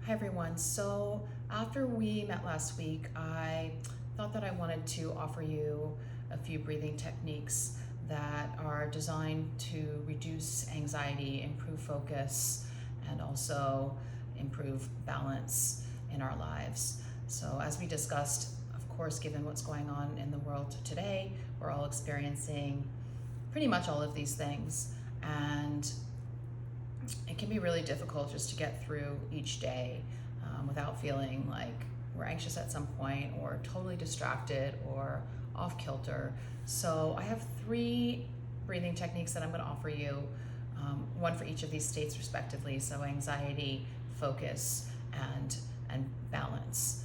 Hi everyone. So after we met last week, I thought that I wanted to offer you a few breathing techniques that are designed to reduce anxiety, improve focus, and also improve balance in our lives. So as we discussed, of course, given what's going on in the world today, we're all experiencing pretty much all of these things. And it can be really difficult just to get through each day without feeling like we're anxious at some point or totally distracted or off kilter. So I have 3 breathing techniques that I'm going to offer you, one for each of these states respectively. So anxiety, focus, and balance.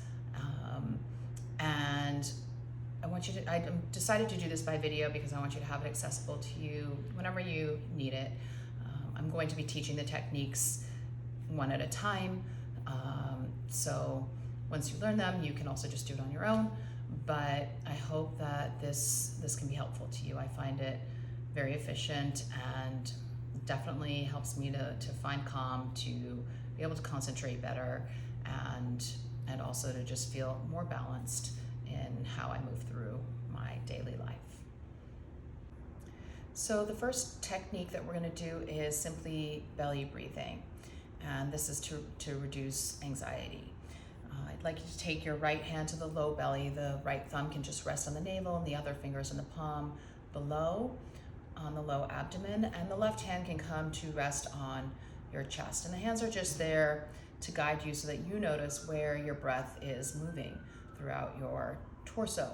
And I decided to do this by video because I want you to have it accessible to you whenever you need it. I'm going to be teaching the techniques one at a time. So once you learn them, you can also just do it on your own. But I hope that this can be helpful to you. I find it very efficient and definitely helps me to find calm, to be able to concentrate better, and also to just feel more balanced in how I move through my daily life. So the first technique that we're going to do is simply belly breathing, and this is to reduce anxiety. I'd like you to take your right hand to the low belly. The right thumb can just rest on the navel and the other fingers in the palm below on the low abdomen, and the left hand can come to rest on your chest. And the hands are just there to guide you so that you notice where your breath is moving throughout your torso.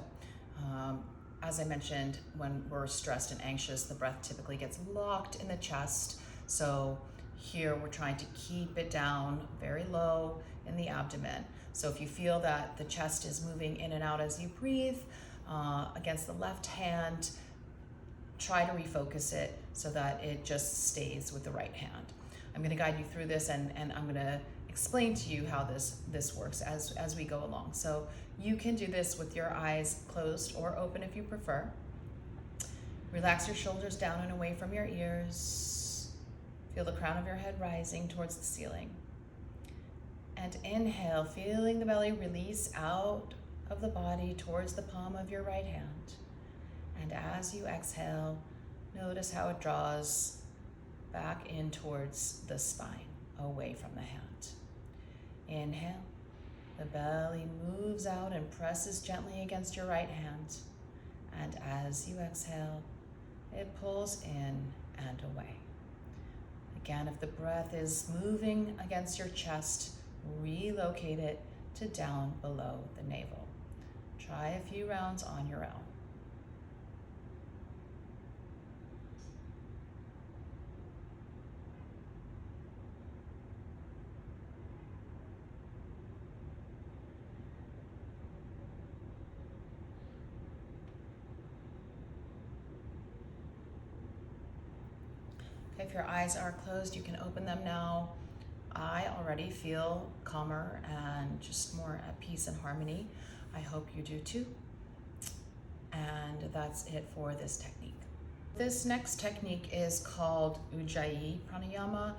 As I mentioned, when we're stressed and anxious, the breath typically gets locked in the chest. So here we're trying to keep it down very low in the abdomen. So if you feel that the chest is moving in and out as you breathe against the left hand, try to refocus it so that it just stays with the right hand. I'm going to guide you through this, and I'm going to explain to you how this works as we go along. So you can do this with your eyes closed or open if you prefer. Relax your shoulders down and away from your ears. Feel the crown of your head rising towards the ceiling. And inhale, feeling the belly release out of the body towards the palm of your right hand. And as you exhale, notice how it draws back in towards the spine, away from the hand. Inhale, the belly moves out and presses gently against your right hand. And as you exhale, it pulls in and away. Again, if the breath is moving against your chest, relocate it to down below the navel. Try a few rounds on your own. If your eyes are closed, you can open them now. I already feel calmer and just more at peace and harmony. I hope you do too. And that's it for this technique. This next technique is called Ujjayi Pranayama.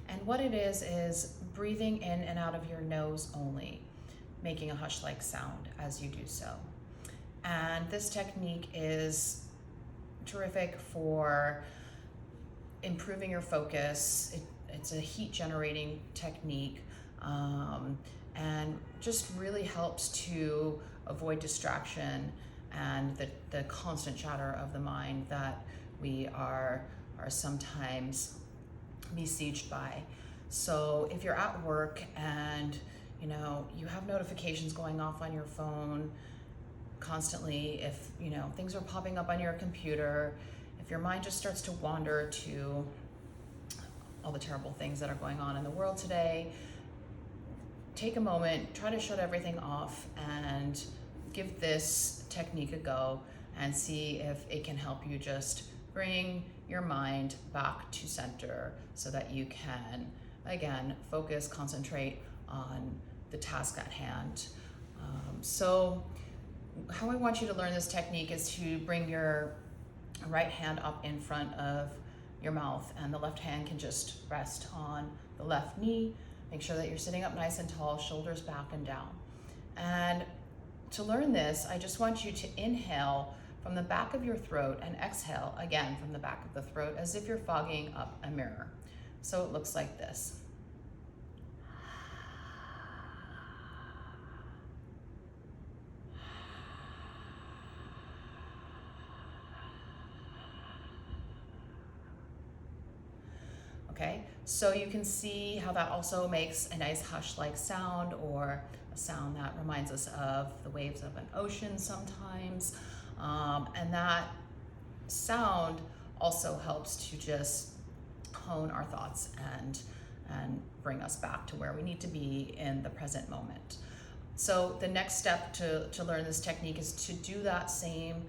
And what it is breathing in and out of your nose only, making a hush-like sound as you do so. And this technique is terrific for improving your focus. It's a heat generating technique, and just really helps to avoid distraction and the constant chatter of the mind that we are sometimes besieged by. So if you're at work and you have notifications going off on your phone constantly, if things are popping up on your computer, if your mind just starts to wander to all the terrible things that are going on in the world today, take a moment, try to shut everything off and give this technique a go and see if it can help you just bring your mind back to center so that you can, again, focus, concentrate on the task at hand. So how I want you to learn this technique is to bring your right hand up in front of your mouth, and the left hand can just rest on the left knee, Make sure that you're sitting up nice and tall, shoulders back and down. And to learn this, I just want you to inhale from the back of your throat and exhale again from the back of the throat as if you're fogging up a mirror. So it looks like this. Okay, so you can see how that also makes a nice hush-like sound, or a sound that reminds us of the waves of an ocean sometimes. And that sound also helps to just hone our thoughts and bring us back to where we need to be in the present moment. So the next step to learn this technique is to do that same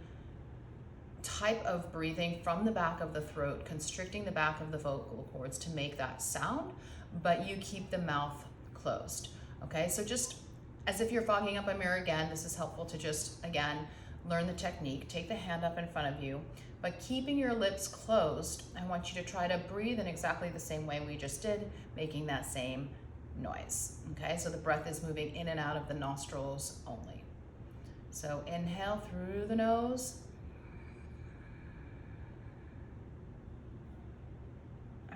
type of breathing from the back of the throat, constricting the back of the vocal cords to make that sound, but you keep the mouth closed. Okay, so just as if you're fogging up a mirror again, this is helpful to just, again, learn the technique. Take the hand up in front of you, but keeping your lips closed, I want you to try to breathe in exactly the same way we just did, making that same noise. Okay, so the breath is moving in and out of the nostrils only. So inhale through the nose.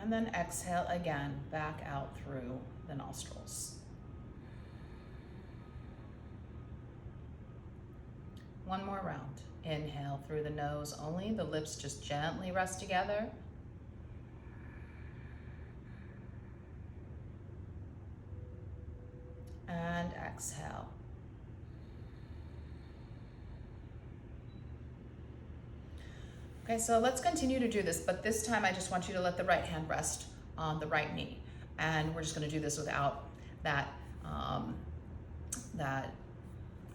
And then exhale again, back out through the nostrils. One more round. Inhale through the nose only. The lips just gently rest together. And exhale. Okay, so let's continue to do this, but this time I just want you to let the right hand rest on the right knee. And we're just gonna do this without that, that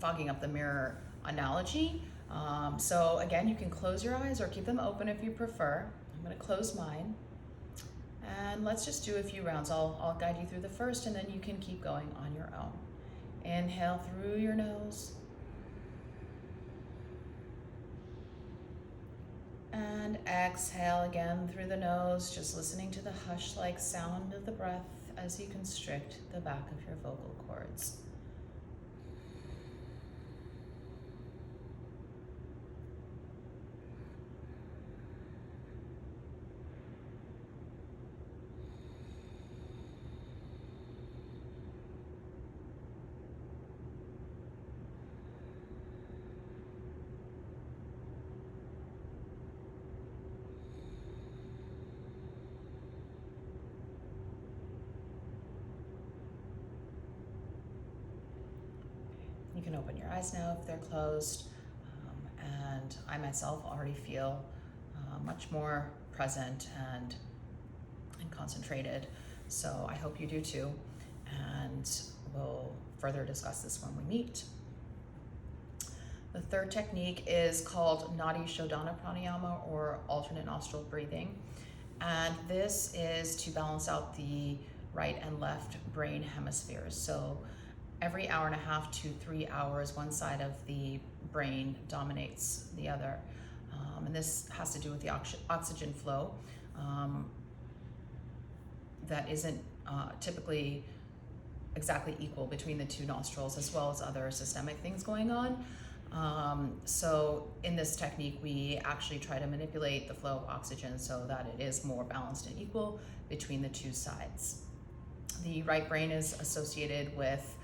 fogging up the mirror analogy. So again, you can close your eyes or keep them open if you prefer. I'm gonna close mine. And let's just do a few rounds. I'll guide you through the first, and then you can keep going on your own. Inhale through your nose. And exhale again through the nose, just listening to the hush-like sound of the breath as you constrict the back of your vocal cords. You can open your eyes now if they're closed. And I myself already feel much more present and concentrated. So I hope you do too. And we'll further discuss this when we meet. The third technique is called Nadi Shodhana Pranayama, or alternate nostril breathing. And this is to balance out the right and left brain hemispheres. So every 1.5 to 3 hours, one side of the brain dominates the other. And this has to do with the oxygen flow that isn't typically exactly equal between the two nostrils, as well as other systemic things going on. So in this technique, we actually try to manipulate the flow of oxygen so that it is more balanced and equal between the two sides. The right brain is associated with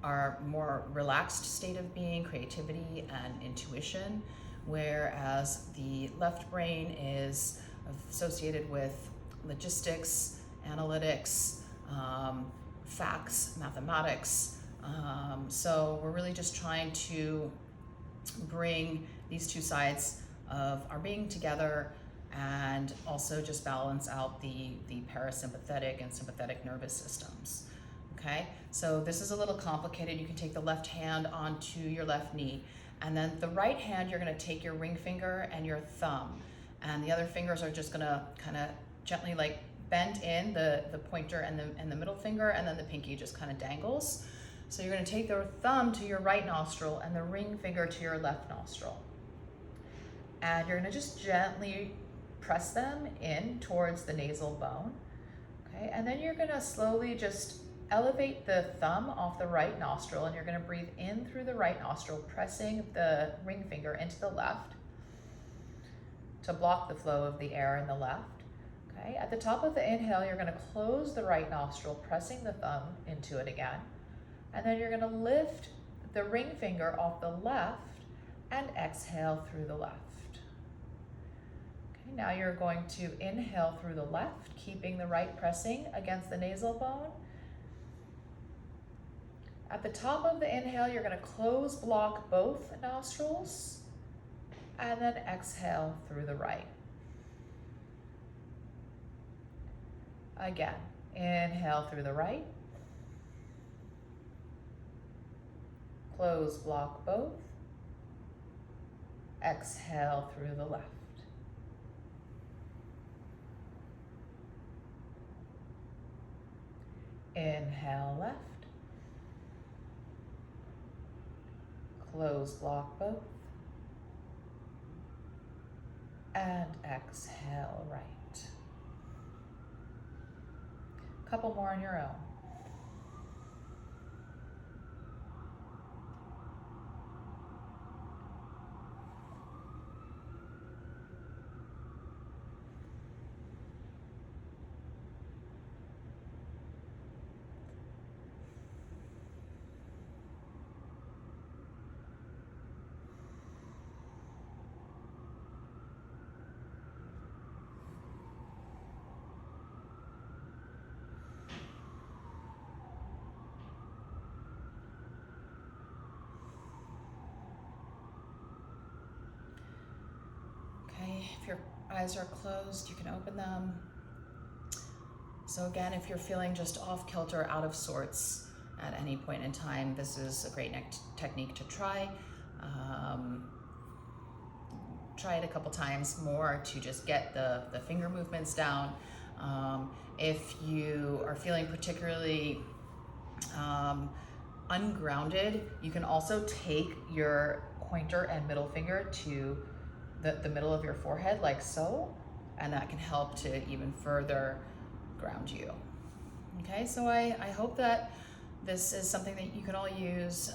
our more relaxed state of being, creativity and intuition, whereas the left brain is associated with logistics, analytics, facts, mathematics. So we're really just trying to bring these two sides of our being together, and also just balance out the parasympathetic and sympathetic nervous systems. Okay, so this is a little complicated. You can take the left hand onto your left knee, and then the right hand, you're gonna take your ring finger and your thumb, and the other fingers are just gonna kind of gently like bend in, the pointer and the middle finger, and then the pinky just kind of dangles. So you're gonna take the thumb to your right nostril and the ring finger to your left nostril. And you're gonna just gently press them in towards the nasal bone. Okay, Okay, and then you're gonna slowly just elevate the thumb off the right nostril, and you're gonna breathe in through the right nostril, pressing the ring finger into the left to block the flow of the air in the left. Okay, at the top of the inhale, you're gonna close the right nostril, pressing the thumb into it again. And then you're gonna lift the ring finger off the left and exhale through the left. Okay, now you're going to inhale through the left, keeping the right pressing against the nasal bone. At the top of the inhale, you're gonna close block both nostrils and then exhale through the right. Again, inhale through the right. Close block both. Exhale through the left. Inhale left. Close block both. And exhale right. Couple more on your own. If your eyes are closed, you can open them. So again, if you're feeling just off kilter, out of sorts at any point in time, this is a great technique to try. Try it a couple times more to just get the finger movements down. If you are feeling particularly ungrounded, you can also take your pointer and middle finger to the middle of your forehead, like so, and that can help to even further ground you. Okay, so I hope that this is something that you can all use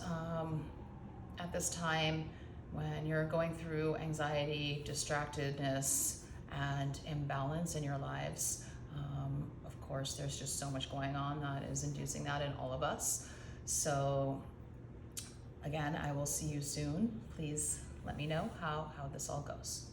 at this time when you're going through anxiety, distractedness, and imbalance in your lives. Of course, there's just so much going on that is inducing that in all of us. So again, I will see you soon. Please let me know how this all goes.